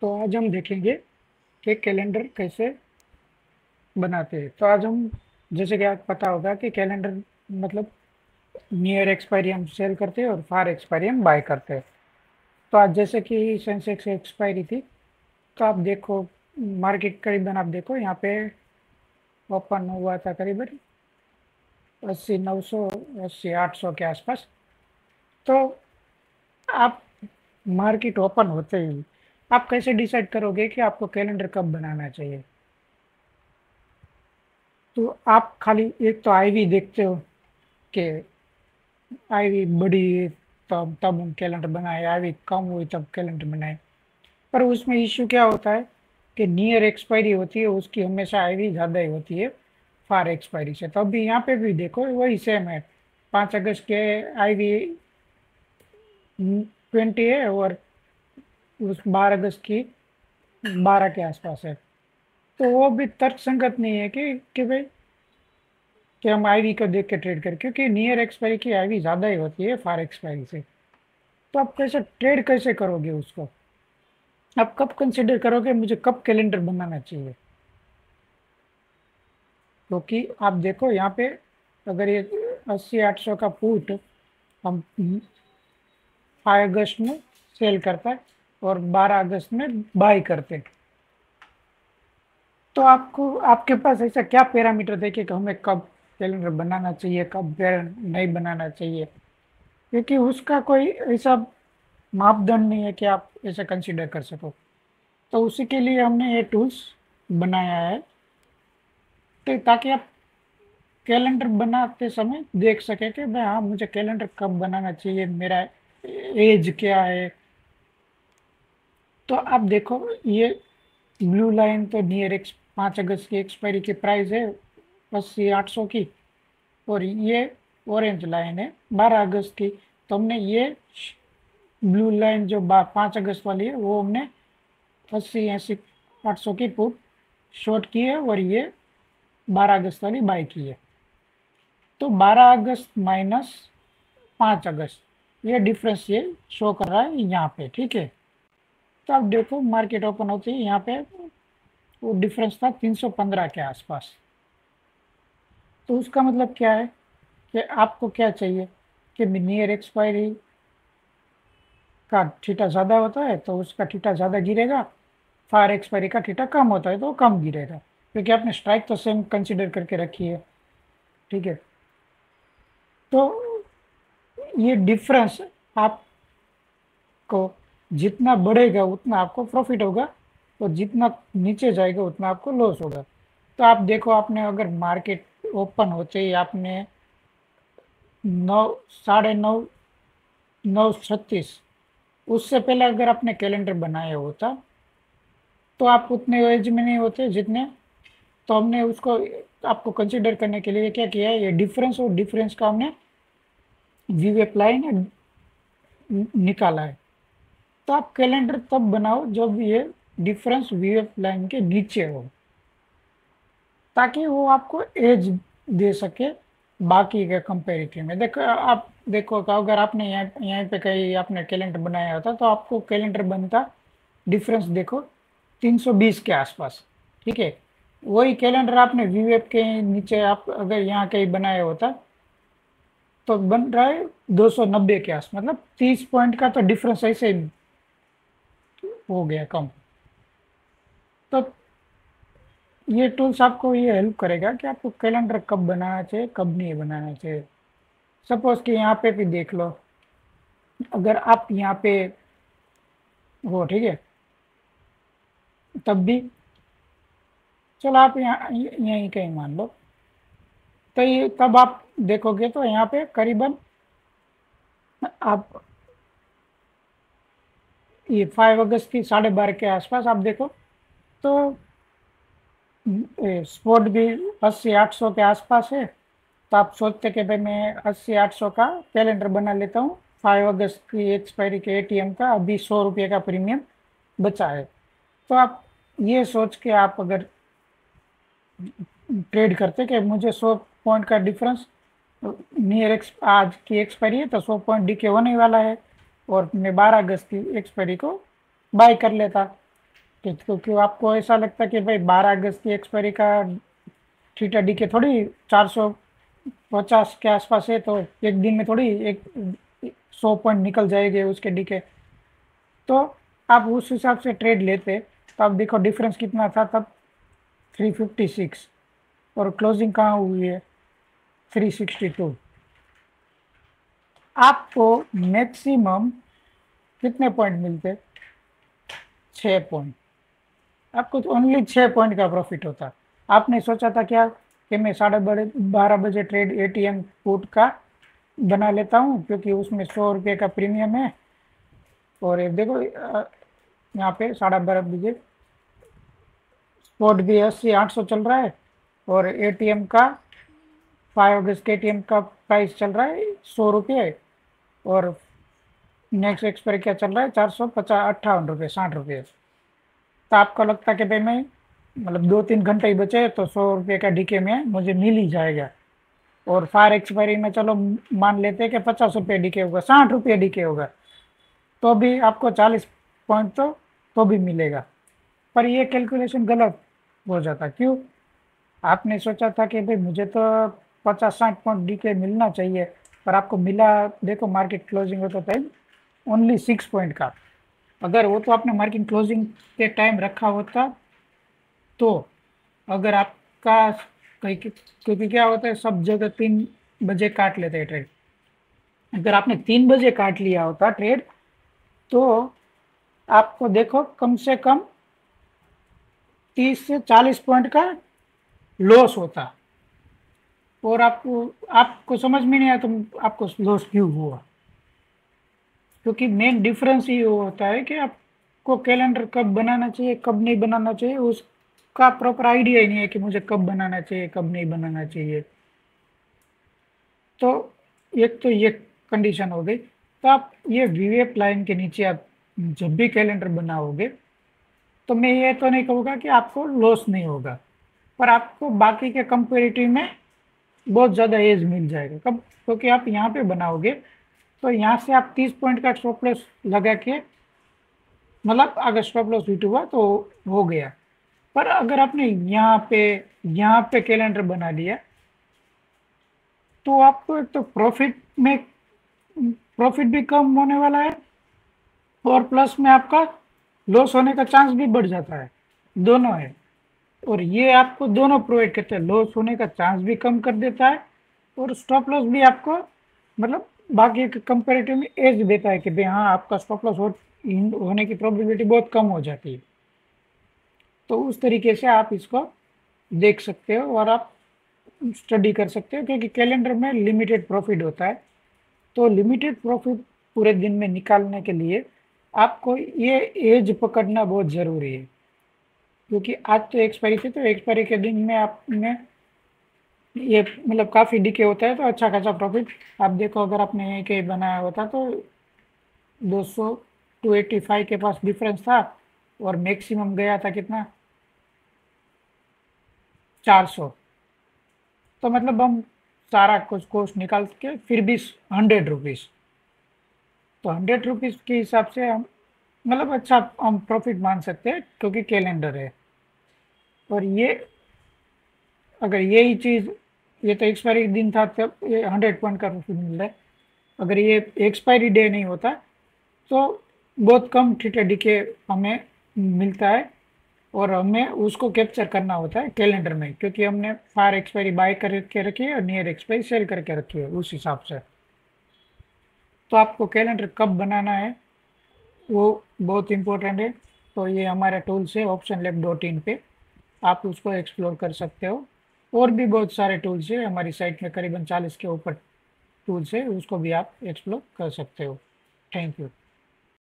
तो आज हम देखेंगे कि कैलेंडर कैसे बनाते हैं। तो आज हम, जैसे कि आपको पता होगा कि कैलेंडर मतलब नियर एक्सपायरी हम सेल करते हैं और फार एक्सपायरी हम बाय करते हैं। तो आज जैसे कि सेंसेक्स एक्सपायरी थी, तो आप देखो मार्केट करीबन आप देखो यहाँ पे ओपन हुआ था करीबन 80 900 80 800 के आसपास। तो आप मार्केट ओपन होते ही आप कैसे डिसाइड करोगे कि आपको कैलेंडर कब बनाना चाहिए? तो आप खाली एक तो आईवी देखते हो कि आईवी बड़ी तब हम कैलेंडर बनाए, आईवी कम हुई तब कैलेंडर बनाए। पर उसमें इश्यू क्या होता है कि नियर एक्सपायरी होती है उसकी हमेशा आईवी ज़्यादा ही होती है फार एक्सपायरी से। तब भी यहाँ पे भी देखो वही सेम है, 5 अगस्त के आईवी 20 है और उस 12 अगस्त की 12 के आसपास है। तो वो भी तर्क संगत नहीं है कि भाई कि हम आईवी को देख के ट्रेड करें, क्योंकि नियर एक्सपायरी की आईवी ज़्यादा ही होती है फार एक्सपायरी से। तो आप कैसे ट्रेड कैसे करोगे उसको? आप कब कंसिडर करोगे मुझे कब कैलेंडर बनाना चाहिए? क्योंकि आप देखो यहाँ पे अगर ये 80 800 का पुट हम 5 अगस्त में सेल करता है और 12 अगस्त में बाय करते हैं, तो आपको आपके पास ऐसा क्या पैरामीटर देखे कि हमें कब कैलेंडर बनाना चाहिए कब नहीं बनाना चाहिए? क्योंकि उसका कोई ऐसा मापदंड नहीं है कि आप ऐसा कंसिडर कर सको। तो उसी के लिए हमने ये टूल्स बनाया है, तो ताकि आप कैलेंडर बनाते समय देख सके कि भाई हाँ मुझे कैलेंडर कब बनाना चाहिए, मेरा एज क्या है। तो आप देखो ये ब्लू लाइन तो नियर एक्स 5 अगस्त की एक्सपायरी की प्राइस है 80 800 की, और ये ऑरेंज लाइन है 12 अगस्त की। तो हमने ये ब्लू लाइन जो 5 अगस्त वाली है वो हमने 80 80 800 की पुट शॉर्ट की है और ये 12 अगस्त वाली बाई की है। तो 12 अगस्त माइनस 5 अगस्त ये डिफरेंस ये शो कर रहा है यहाँ पे, ठीक है। तो अब देखो मार्केट ओपन होती है यहाँ पे वो डिफरेंस था 315 के आसपास। तो उसका मतलब क्या है कि आपको क्या चाहिए कि नियर एक्सपायरी का थीटा ज़्यादा होता है तो उसका थीटा ज़्यादा गिरेगा, फार एक्सपायरी का थीटा कम होता है तो वो कम गिरेगा, क्योंकि आपने स्ट्राइक तो सेम कंसिडर करके रखी है, ठीक है। तो ये डिफरेंस आपको जितना बढ़ेगा उतना आपको प्रॉफिट होगा और जितना नीचे जाएगा उतना आपको लॉस होगा। तो आप देखो आपने अगर मार्केट ओपन होते ही आपने 9 9:30 9:36 उससे पहले अगर आपने कैलेंडर बनाया होता तो आप उतने एज में नहीं होते जितने। तो हमने उसको आपको कंसिडर करने के लिए क्या किया है, ये डिफरेंस और डिफरेंस का हमने वीवेप लाइन निकाला है। तो आप कैलेंडर तब बनाओ जब ये डिफरेंस वीएफ लाइन के नीचे हो, ताकि वो आपको एज दे सके बाकी के कंपेरिटिव में। देखो आप देखो कि अगर आपने यहाँ पे कहीं आपने कैलेंडर बनाया होता तो आपको कैलेंडर बनता डिफरेंस देखो 320 के आसपास, ठीक है। वही कैलेंडर आपने वीवेप के नीचे आप अगर यहाँ कहीं बनाया होता तो बन रहा है 290 के आस, मतलब 30 पॉइंट का तो डिफरेंस ऐसे ही हो गया कम। तो ये टूल्स आपको ये हेल्प करेगा कि आपको कैलेंडर कब बनाना चाहिए कब नहीं बनाना चाहिए। सपोज कि यहाँ पे भी देख लो, अगर आप यहाँ पे हो, ठीक है, तब भी चलो आप यहाँ यहीं कहीं मान लो, तो ये तब आप देखोगे तो यहाँ पे करीबन आप ये 5 अगस्त की 12:30 के आसपास आप देखो तो स्पॉट भी 80 800 के आसपास है। तो आप सोचते कि भाई मैं 80 800 का कैलेंडर बना लेता हूँ, 5 अगस्त की एक्सपायरी के एटीएम का अभी 100 रुपये का प्रीमियम बचा है। तो आप ये सोच के आप अगर ट्रेड करते कि मुझे 100 पॉइंट का डिफरेंस नियर एक्स आज की एक्सपायरी है तो 100 पॉइंट डीके होने वाला है और मैं 12 अगस्त की एक्सपायरी को बाय कर लेता। क्योंकि आपको ऐसा लगता है कि भाई 12 अगस्त की एक्सपायरी का थीटा डी के थोड़ी 450 के आसपास है, तो एक दिन में थोड़ी एक 100 पॉइंट निकल जाएंगे उसके डी के। तो आप उस हिसाब से ट्रेड लेते, तो आप देखो डिफरेंस कितना था तब, 356, और क्लोजिंग कहाँ हुई है, 362। आपको मैक्सिमम कितने पॉइंट मिलते, 6 पॉइंट। आपको तो ओनली 6 पॉइंट का प्रॉफिट होता। आपने सोचा था क्या कि मैं 12:30 बजे ट्रेड एटीएम पुट का बना लेता हूँ, क्योंकि उसमें 100 रुपये का प्रीमियम है। और ये देखो यहाँ पे 12:30 बजे स्पॉट भी 80-800 चल रहा है, और एटीएम का 5 अगस्त के एटीएम का प्राइस चल रहा है 100 रुपये, और नेक्स्ट एक्सपायरी क्या चल रहा है, 458 रुपये, 60 रुपये। तो आपको लगता है कि भाई मैं मतलब 2-3 घंटे ही बचे तो 100 रुपये का डीके में मुझे मिल ही जाएगा। और फायर एक्सपायरी में चलो मान लेते हैं कि 50 रुपये डीके होगा, 60 रुपये डीके होगा, तो भी आपको 40 पॉइंट तो भी मिलेगा। पर ये कैलकुलेशन गलत हो जाता। क्यों? आपने सोचा था कि भाई मुझे तो 50-60 पॉइंट डीके मिलना चाहिए, पर आपको मिला, देखो मार्केट क्लोजिंग होता टाइम ओनली 6 पॉइंट का। अगर वो तो आपने मार्केट क्लोजिंग के टाइम रखा होता, तो अगर आपका कहीं, क्योंकि क्या होता है सब जगह 3 बजे काट लेते हैं ट्रेड, अगर आपने 3 बजे काट लिया होता ट्रेड, तो आपको देखो कम से कम 30 से 40 पॉइंट का लॉस होता। और आपको समझ में नहीं आया तो आपको लॉस क्यों हुआ, क्योंकि मेन डिफरेंस ये होता है कि आपको कैलेंडर कब बनाना चाहिए कब नहीं बनाना चाहिए, उसका प्रॉपर आइडिया ही नहीं है कि मुझे कब बनाना चाहिए कब नहीं बनाना चाहिए। तो एक तो ये कंडीशन हो गई। तो आप ये वीवेप लाइन के नीचे आप जब भी कैलेंडर बनाओगे, तो मैं ये तो नहीं कहूँगा कि आपको लॉस नहीं होगा, पर आपको बाकी के कंपेरेटिव में बहुत ज़्यादा एज मिल जाएगा। कब? क्योंकि आप यहाँ पे बनाओगे तो यहाँ से आप 30 पॉइंट का स्टॉप लॉस लगा के, मतलब अगर स्टॉप लॉस हिट हुआ तो हो गया। पर अगर आपने यहाँ पे कैलेंडर बना लिया, तो आपको एक तो प्रॉफिट भी कम होने वाला है, और प्लस में आपका लॉस होने का चांस भी बढ़ जाता है, दोनों है। और ये आपको दोनों प्रोवाइड करते हैं, लॉस होने का चांस भी कम कर देता है, और स्टॉप लॉस भी आपको मतलब बाकी के कंपेरेटिव में एज देता है कि भाई हाँ आपका स्टॉप लॉस होने की प्रोबेबिलिटी बहुत कम हो जाती है। तो उस तरीके से आप इसको देख सकते हो और आप स्टडी कर सकते हो, क्योंकि कैलेंडर में लिमिटेड प्रॉफिट होता है। तो लिमिटेड प्रॉफिट पूरे दिन में निकालने के लिए आपको ये एज पकड़ना बहुत ज़रूरी है। क्योंकि आज तो एक्सपायरी थी, तो एक्सपायरी के दिन में आपने ये मतलब काफ़ी डीके होता है, तो अच्छा खासा प्रॉफिट आप देखो। अगर आपने एक बनाया होता तो 200 to 85 के पास डिफरेंस था, और मैक्सिमम गया था कितना, 400। तो मतलब हम सारा कुछ कोस्ट निकाल के फिर भी 100 रुपीज़, तो 100 रुपीज़ के हिसाब से हम मतलब अच्छा हम प्रॉफिट मान सकते हैं, क्योंकि कैलेंडर है। और ये अगर यही चीज़, ये तो एक्सपायरी दिन था तब ये 100 पॉइंट का प्रॉफिट मिल रहा है। अगर ये एक्सपायरी डे नहीं होता तो बहुत कम थीटा डीके हमें मिलता है, और हमें उसको कैप्चर करना होता है कैलेंडर में, क्योंकि हमने फार एक्सपायरी बाय करके रखी है और नियर एक्सपायरी सेल करके रखी है उस हिसाब से। तो आपको कैलेंडर कब बनाना है वो बहुत इंपॉर्टेंट है। तो ये हमारा टूल्स है optionlab.in पे, आप उसको एक्सप्लोर कर सकते हो। और भी बहुत सारे टूल्स है हमारी साइट में, करीबन 40 के ऊपर टूल्स है, उसको भी आप एक्सप्लोर कर सकते हो। Thank you.